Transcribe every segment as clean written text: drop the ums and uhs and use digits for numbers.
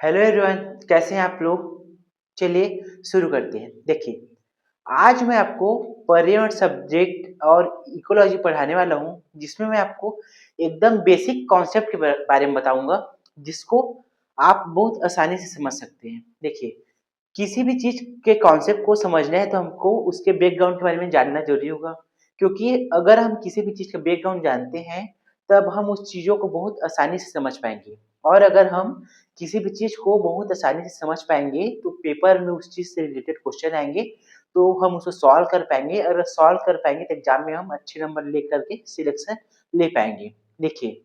Hello everyone, कैसे हैं आप लोग। चलिए शुरू करते हैं। देखिए, आज मैं आपको पर्यावरण सब्जेक्ट और इकोलॉजी पढ़ाने वाला हूँ, जिसमें मैं आपको एकदम बेसिक कॉन्सेप्ट के बारे में बताऊंगा, जिसको आप बहुत आसानी से समझ सकते हैं। देखिए, किसी भी चीज के कॉन्सेप्ट को समझना है तो हमको उसके बैकग्राउंड के बारे में जानना जरूरी होगा, क्योंकि अगर हम किसी भी चीज का बैकग्राउंड जानते हैं तब हम उस चीजों को बहुत आसानी से समझ पाएंगे। और अगर हम किसी भी चीज को बहुत आसानी से समझ पाएंगे तो पेपर में उस चीज से रिलेटेड क्वेश्चन आएंगे, तो हम उसको सॉल्व कर पाएंगे। अगर सॉल्व कर पाएंगे तो एग्जाम में हम अच्छे नंबर लेकर के सिलेक्शन ले पाएंगे। देखिए,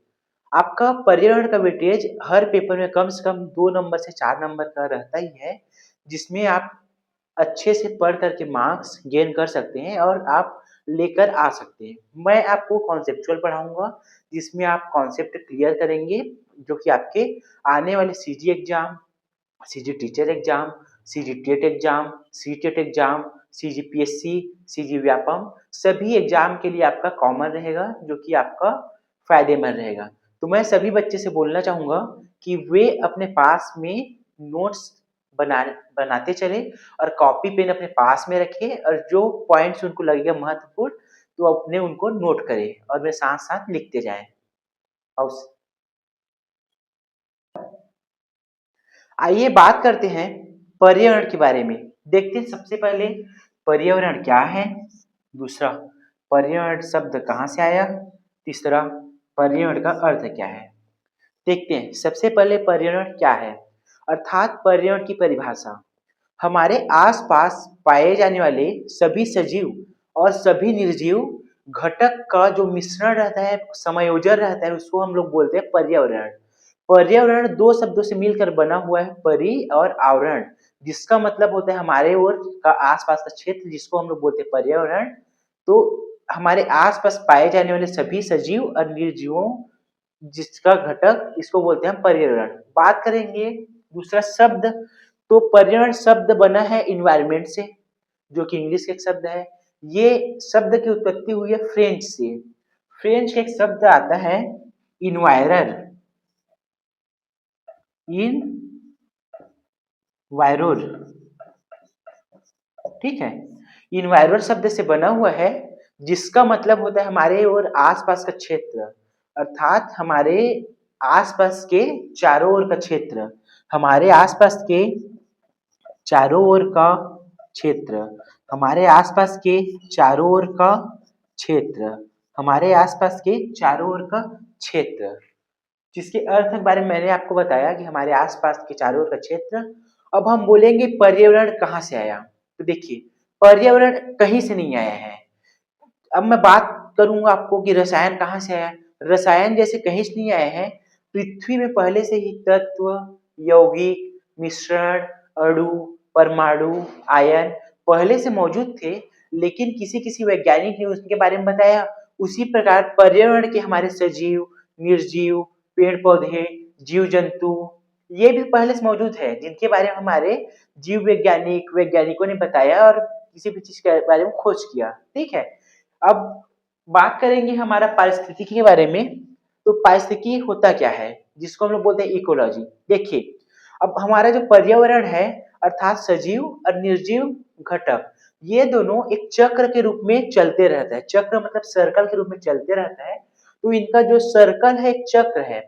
आपका पर्यावरण का वेटेज हर पेपर में कम से कम 2 नंबर से 4 नंबर का रहता ही है, जिसमें आप अच्छे से पढ़ कर के मार्क्स गेन कर सकते हैं और आप लेकर आ सकते हैं। मैं आपको कॉन्सेप्चुअल पढ़ाऊँगा, जिसमें आप कॉन्सेप्ट क्लियर करेंगे, जो कि आपके आने वाले CG exam, CG teacher exam, CG TET exam, CTET exam, CGPSC, CG Vyapam सभी एग्ज़ाम के लिए आपका कॉमन रहेगा, जो कि आपका फ़ायदेमंद रहेगा। तो मैं सभी बच्चे से बोलना चाहूँगा कि वे अपने पास में नोट्स बनाते चले और कॉपी पेन अपने पास में रखें, और जो पॉइंट्स उनको लगेगा महत्वपूर्ण तो अपने उनको नोट करें और वे साथ-साथ लिखते जाएँ। और आइए बात करते हैं पर्यावरण के बारे में। देखते हैं सबसे पहले पर्यावरण क्या है, दूसरा पर्यावरण शब्द कहाँ से आया, तीसरा पर्यावरण का अर्थ क्या है। देखते हैं सबसे पहले पर्यावरण क्या है, अर्थात पर्यावरण की परिभाषा हमारे आसपास पाए जाने वाले सभी सजीव और सभी निर्जीव घटक का जो मिश्रण रहता है, समायोजन रहता है, उसको हम लोग बोलते हैं पर्यावरण। पर्यावरण दो शब्दों से मिलकर बना हुआ है, परि और आवरण, जिसका मतलब होता है हमारे ओर का आसपास का क्षेत्र, जिसको हम लोग बोलते हैं पर्यावरण। तो हमारे आसपास पाए जाने वाले सभी सजीव और निर्जीवों जिसका घटक, इसको बोलते हैं पर्यावरण। बात करेंगे दूसरा शब्द, तो पर्यावरण शब्द बना है इन्वायरमेंट से, जो कि इंग्लिश का एक शब्द है। ये शब्द की उत्पत्ति हुई है फ्रेंच से। फ्रेंच का एक शब्द आता है इन्वायरर, इन वायरोर, ठीक है। इन्वायरर शब्द से बना हुआ है, जिसका मतलब होता है हमारे और आसपास का क्षेत्र, अर्थात हमारे आसपास के चारों ओर का क्षेत्र, हमारे आसपास के चारों ओर का क्षेत्र, हमारे आसपास के चारों ओर का क्षेत्र, हमारे आसपास के चारों ओर का क्षेत्र, जिसके अर्थ के बारे में मैंने आपको बताया कि हमारे आसपास के चारों ओर का क्षेत्र। अब हम बोलेंगे पर्यावरण कहाँ से आया। तो देखिए, पर्यावरण कहीं से नहीं आया है। अब मैं बात करूंगा आपको कि रसायन कहाँ से आया। रसायन जैसे कहीं से नहीं आए हैं, पृथ्वी में पहले से ही तत्व, यौगिक, मिश्रण, अणु, परमाणु, आयन पहले से मौजूद थे, लेकिन किसी किसी वैज्ञानिक ने उसके बारे में बताया। उसी प्रकार पर्यावरण के हमारे सजीव, निर्जीव, पेड़ पौधे, जीव जंतु, ये भी पहले से मौजूद है, जिनके बारे में हमारे जीव वैज्ञानिकों ने बताया और किसी भी चीज के बारे में खोज किया। ठीक है। अब बात करेंगे हमारा पारिस्थितिकी के बारे में। तो पारिस्थितिकी होता क्या है, जिसको हम लोग बोलते हैं इकोलॉजी। देखिए, अब हमारा जो पर्यावरण है, अर्थात सजीव और निर्जीव घटक, ये दोनों एक चक्र के रूप में चलते रहता है। चक्र मतलब सर्कल के रूप में चलते रहता है। तो इनका जो सर्कल है एक चक्र है,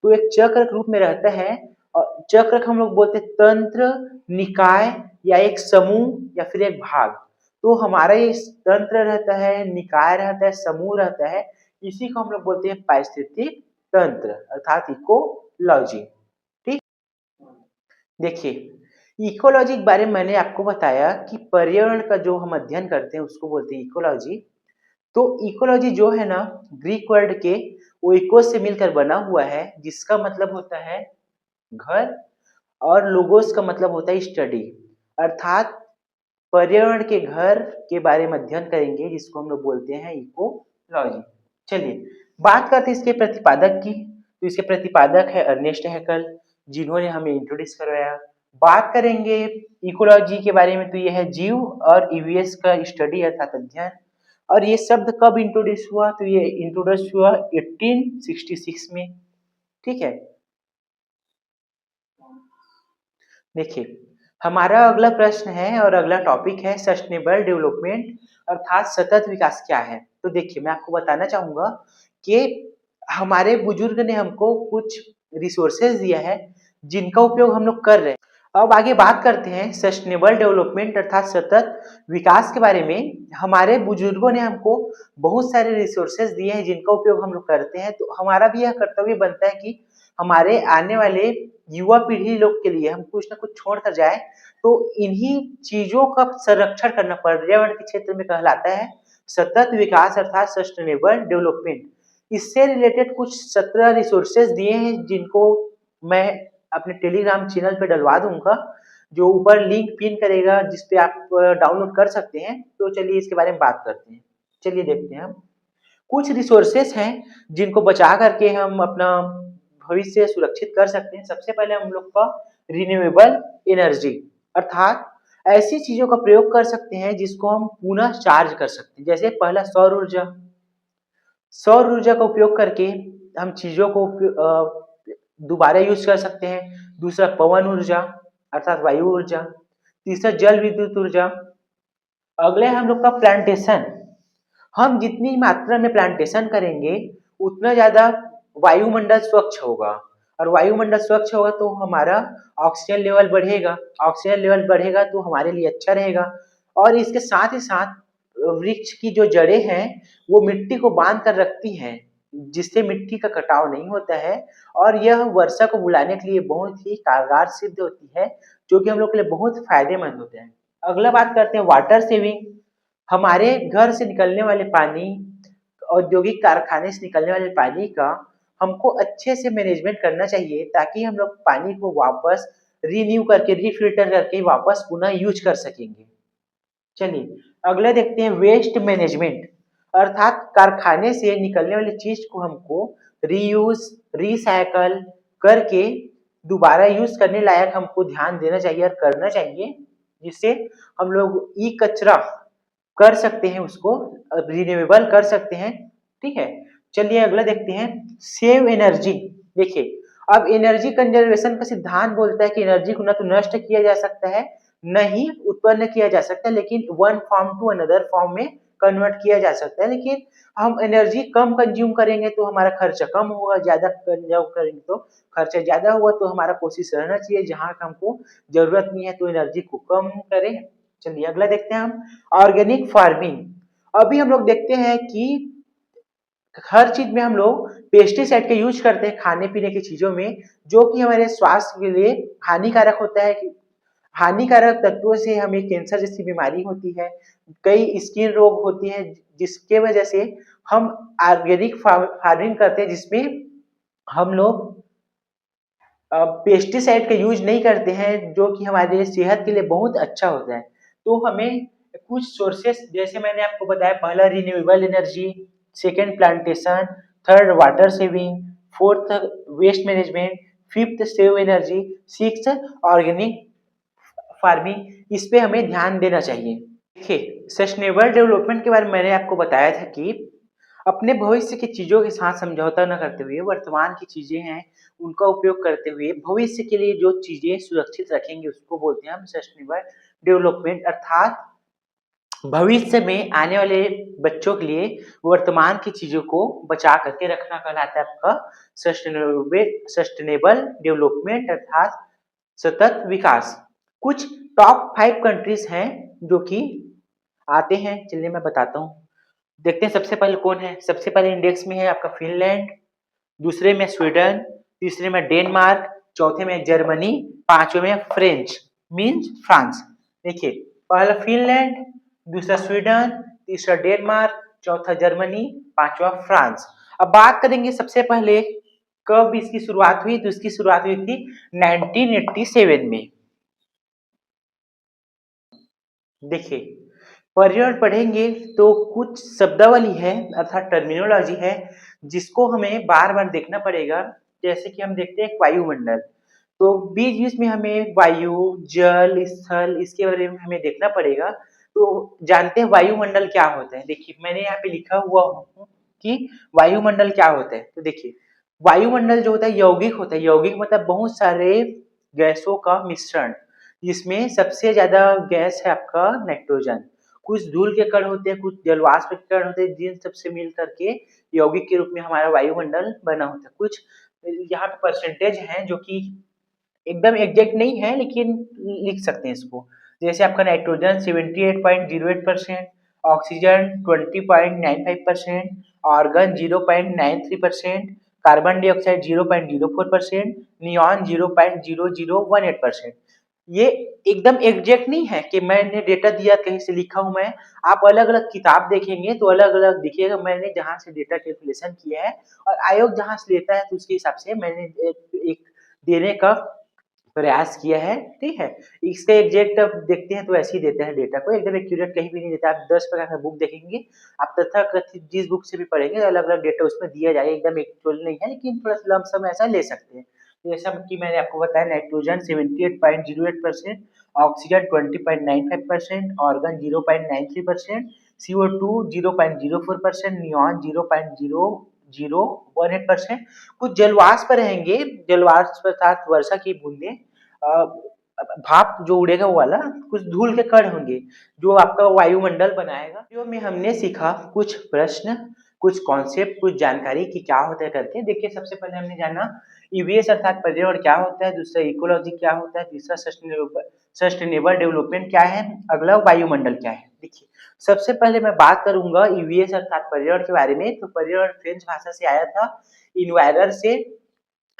तो एक चक्र के रूप में रहता है। और चक्र को हम लोग बोलते हैं तंत्र, निकाय या एक समूह या फिर एक भाग। तो हमारा ये तंत्र रहता है, निकाय रहता है, समूह रहता है, इसी को हम लोग बोलते हैं पारिस्थितिक तंत्र, अर्थात इकोलॉजी। ठीक। देखिए, इकोलॉजी के बारे में मैंने आपको बताया कि पर्यावरण का जो हम अध्ययन करते हैं उसको बोलते हैं इकोलॉजी। तो इकोलॉजी जो है ना, ग्रीक वर्ड के ओइकोस से मिलकर बना हुआ है, जिसका मतलब होता है घर, और लोगोस का मतलब होता है स्टडी, अर्थात पर्यावरण के घर के बारे में अध्ययन करेंगे, जिसको हम लोग बोलते हैं इकोलॉजी। चलिए बात करते हैं इसके प्रतिपादक की। तो इसके प्रतिपादक है अर्नेस्ट हैकल, जिन्होंने हमें इंट्रोड्यूस करवाया। बात करेंगे इकोलॉजी के बारे में, तो यह है जीव और ईवीएस का स्टडी अर्थात अध्ययन। और ये शब्द कब इंट्रोड्यूस हुआ, तो ये इंट्रोड्यूस हुआ 1866 में। ठीक है। देखिए, हमारा अगला प्रश्न है और अगला टॉपिक है सस्टेनेबल डेवलपमेंट अर्थात सतत विकास क्या है? तो देखिए, मैं आपको बताना चाहूँगा कि हमारे बुजुर्ग ने हमको कुछ रिसोर्सेज़ दिया है, जिनका उपयोग हम लोग कर रहे हैं। अब आगे बात करते हैं सस्टेनेबल डेवलपमेंट अर्थात सतत विकास के बारे में। हमारे बुजुर्गों ने हमको बहुत सारे रिसोर्सेज़ दिए हैं, जिनका उपयोग हम लोग करते हैं, तो हमारा भी यह कर्तव्य बनता है कि हमारे आने वाले युवा पीढ़ी लोग के लिए हम कुछ न कुछ छोड़ कर जाएँ, तो इन्हीं चीज़ों का संरक्षण करना पर्यावरण के क्षेत्र में कहलाता है सतत विकास अर्थात सस्टेनेबल डेवलपमेंट। इससे रिलेटेड कुछ 17 रिसोर्सेज़ दिए हैं, जिनको मैं अपने टेलीग्राम चैनल पे डलवा दूँगा, जो ऊपर लिंक पिन करेगा जिस पे आप डाउनलोड कर सकते हैं। तो चलिए इसके बारे में बात करते हैं। चलिए देखते हैं हम। कुछ रिसोर्सेज़ हैं जिनको बचा करके हम अपना भविष्य सुरक्षित कर सकते हैं। सबसे पहले हम लोग का रिन्यूएबल एनर्जी अर्थात ऐसी चीज़ों का प्रयोग कर सकते हैं जिसको हम पुनः चार्ज कर सकते हैं। जैसे पहला सौर ऊर्जा। सौर ऊर्जा का उपयोग करके हम चीज़ों को दोबारा यूज़ कर सकते हैं। दूसरा पवन ऊर्जा अर्थात वायु ऊर्जा। तीसरा जल विद्युत ऊर्जा। अगले हम लोग का प्लांटेशन। हम जितनी मात्रा में प्लांटेशन करेंगे, उतना ज़्यादा वायुमंडल स्वच्छ होगा और वायुमंडल स्वच्छ होगा तो हमारा ऑक्सीजन लेवल बढ़ेगा। ऑक्सीजन लेवल बढ़ेगा तो हमारे लिए अच्छा रहेगा और इसके साथ ही साथ वृक्ष की जो जड़ें हैं, वो मिट्टी को बाँध कर रखती हैं, जिससे मिट्टी का कटाव नहीं होता है और यह वर्षा को बुलाने के लिए बहुत ही कारगर सिद्ध होती है, जो कि हम लोग के लिए बहुत फ़ायदेमंद होते हैं। अगला बात करते हैं वाटर सेविंग। हमारे घर से निकलने वाले पानी, औद्योगिक कारखाने से निकलने वाले पानी का हमको अच्छे से मैनेजमेंट करना चाहिए ताकि हम लोग पानी को वापस रिन्यू करके, रिफ़िल्टर करके वापस पुनः यूज़ कर सकेंगे। चलिए, अगला देखते हैं वेस्ट मैनेजमेंट अर्थात कारखाने से निकलने वाली चीज़ को हमको रीयूज़, रिसाइकल करके दोबारा यूज़ करने लायक हमको ध्यान देना चाहिए और करना चाहिए, जिससे हम लोग ई-कचरा कर सकते हैं, उसको रिन्यूएबल कर सकते हैं। ठीक है? चलिए अगला देखते हैं सेव एनर्जी। देखिए, अब एनर्जी कंजर्वेशन का सिद्धांत बोलता है कि एनर्जी को ना तो नष्ट किया जा सकता है, न ही उत्पन्न किया जा सकता है, लेकिन one form to another form में कन्वर्ट किया जा सकता है। लेकिन हम एनर्जी कम कंज्यूम करेंगे तो हमारा खर्चा कम होगा, ज़्यादा कंज़्यूम करेंगे तो खर्चा ज़्यादा होगा। तो हमारा कोशिश रहना चाहिए जहाँ हमको ज़रूरत नहीं है तो एनर्जी को कम करें। चलिए अगला देखते हैं हम ऑर्गेनिक फार्मिंग। अभी हम लोग देखते हैं कि हर चीज़ में हम लोग पेस्टिसाइड का यूज़ करते हैं खाने-पीने की चीज़ों में, जो कि हमारे स्वास्थ्य के लिए हानिकारक होता है। हानिकारक तत्वों से हमें कैंसर जैसी बीमारी होती है, कई स्किन रोग होती हैं, जिसके वजह से हम ऑर्गेनिक फार्मिंग करते हैं जिसमें हम लोग पेस्टिसाइड का यूज़ नहीं करते हैं, जो कि हमारे सेहत के लिए बहुत अच्छा होता है। तो हमें कुछ सोर्सेस जैसे मैंने आपको बताया, पहला renewable energy, second plantation, third water saving, fourth waste management, fifth save energy, sixth organic farming. इस पे हमें ध्यान देना चाहिए। देखिए, सस्टेनेबल डेवलपमेंट के बारे में मैंने आपको बताया था कि अपने भविष्य की चीज़ों के साथ समझौता न करते हुए वर्तमान की चीज़ें हैं, उनका उपयोग करते हुए भविष्य के लिए जो चीज़ें सुरक्षित रखेंगे उसको बोलते हैं हम सस्टेनेबल डेवलपमेंट अर्थात भविष्य में आने वाले बच्चों के लिए वर्तमान की चीज़ों को बचा करके रखना कहलाता है आपका सस्टेनेबल डेवलपमेंट अर्थात सतत विकास। कुछ टॉप 5 कंट्रीज़ हैं जो कि आते हैं, चलिए मैं बताता हूँ। देखते हैं सबसे पहले कौन है। सबसे पहले इंडेक्स में है आपका फ़िनलैंड, दूसरे में स्वीडन, तीसरे में डेनमार्क, चौथे में जर्मनी, पाँचवें में फ्रेंच मीन्स फ्रांस। देखिए, पहला फ़िनलैंड, दूसरा स्वीडन, तीसरा डेनमार्क, चौथा जर्मनी, पाँचवाँ फ्रांस। अब बात करेंगे सबसे पहले कब इसकी शुरुआत हुई, तो इसकी शुरुआत हुई थी 1987 में। देखिए, पर्यावरण पढ़ेंगे तो कुछ शब्दावली है अर्थात टर्मिनोलॉजी है, जिसको हमें बार-बार देखना पड़ेगा। जैसे कि हम देखते हैं वायुमंडल, तो बीच-बीच में हमें वायु, जल, स्थल इसके बारे में हमें देखना पड़ेगा। तो जानते हैं वायुमंडल क्या होता है? देखिए, मैंने यहाँ पे लिखा हुआ हूँ कि वायुमंडल क्या होता है? तो देखिए, वायुमंडल जो होता है यौगिक होता है। यौगिक मतलब बहुत सारे गैसों का मिश्रण, जिसमें सबसे ज़्यादा गैस है आपका नाइट्रोजन। कुछ धूल के कण होते हैं, कुछ जलवाष्प के कण होते हैं, जिन सब से मिल कर के यौगिक के रूप में हमारा वायुमंडल बना होता है। कुछ यहाँ पे परसेंटेज हैं जो कि एकदम एग्जैक्ट नहीं है, लेकिन लिख सकते हैं इसको। जैसे आपका nitrogen 78.08%, oxygen 20.95%, argon 0.93%, carbon dioxide 0.04%, neon 0.0018%। ये एकदम एग्जैक्ट नहीं है कि मैंने डेटा दिया कहीं से लिखा हूं मैं। आप अलग अलग किताब देखेंगे तो अलग अलग दिखेगा, मैंने जहां से डेटा कैलकुलेशन किया है और आयोग जहां से लेता है तो उसके हिसाब से मैंने एक देने का प्रयास किया है, ठीक है। इसका एग्जैक्ट अब देखते हैं तो ऐसे ही देते हैं डेटा को, एकदम एक्यूरेट कहीं भी नहीं देता। आप 10 प्रकार का बुक देखेंगे, आप तथाकथित जिस बुक से भी पढ़ेंगे अलग अलग डेटा उसमें दिया जाएगा, एकदम एक्चुअल नहीं है, लेकिन थोड़ा सा लमसम ऐसा ले सकते हैं। जैसा कि मैंने आपको बताया, nitrogen 78.08%, oxygen 20.95%, organ 0.93%, CO2 0.04%, neon 0.0018%। कुछ जलवाष्प रहेंगे, जलवाष्प अर्थात वर्षा की बूंदें, भाप जो उड़ेगा वो वाला, कुछ धूल के कण होंगे जो आपका वायुमंडल बनाएगा। जो में हमने सीखा कुछ प्रश्न, कुछ कॉन्सेप्ट, कुछ जानकारी कि क्या होता है करके। देखिए, सबसे पहले हमने जाना ईवीएस अर्थात पर्यावरण क्या होता है, दूसरा इकोलॉजी क्या होता है, तीसरा सस्टेनेबल डेवलपमेंट क्या है, अगला वायुमंडल क्या है। देखिए, सबसे पहले मैं बात करूंगा ईवीएस अर्थात पर्यावरण के बारे में। तो पर्यावरण फ्रेंच भाषा से आया था, इन्वायरर से,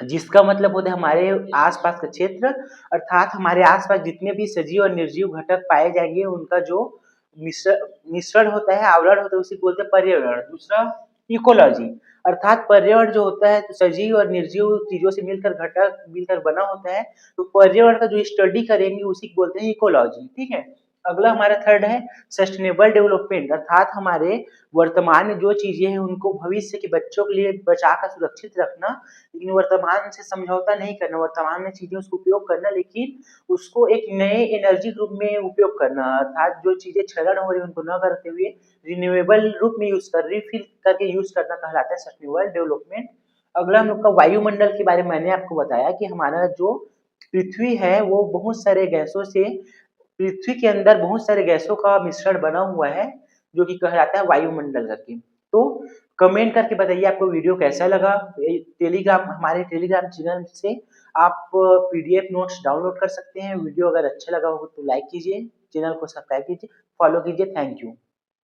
जिसका मतलब होता है हमारे आसपास का क्षेत्र, अर्थात हमारे आसपास जितने भी सजीव और निर्जीव घटक पाए जाएंगे उनका जो मिश्रण होता है, आवरण होता है, उसी को बोलते हैं पर्यावरण। दूसरा इकोलॉजी, अर्थात पर्यावरण जो होता है तो सजीव और निर्जीव चीजों से मिलकर घटक मिलकर बना होता है, तो पर्यावरण का जो स्टडी करेंगे उसी को बोलते हैं इकोलॉजी, ठीक है। अगला हमारा थर्ड है सस्टेनेबल डेवलपमेंट, अर्थात हमारे वर्तमान में जो चीजें हैं उनको भविष्य के बच्चों के लिए बचा कर सुरक्षित रखना, लेकिन वर्तमान से समझौता नहीं करना, वर्तमान में चीजें उसको उपयोग करना, लेकिन उसको एक नए एनर्जी रूप में उपयोग करना, अर्थात जो चीजें क्षरण हो रही है उनको न करते हुए रिन्यूएबल रूप में यूज कर, रिफिल करके यूज करना कहलाता है सस्टेनेबल डेवलपमेंट। अगला हम लोग का वायुमंडल के बारे में मैंने आपको बताया कि हमारा जो पृथ्वी है वो बहुत सारे गैसों से, पृथ्वी के अंदर बहुत सारे गैसों का मिश्रण बना हुआ है जो कि कहलाता है वायुमंडल करके। तो कमेंट करके बताइए आपको वीडियो कैसा लगा। टेलीग्राम, हमारे टेलीग्राम चैनल से आप पीडीएफ नोट्स डाउनलोड कर सकते हैं। वीडियो अगर अच्छा लगा हो तो लाइक कीजिए, चैनल को सब्सक्राइब कीजिए, फॉलो कीजिए। Thank you.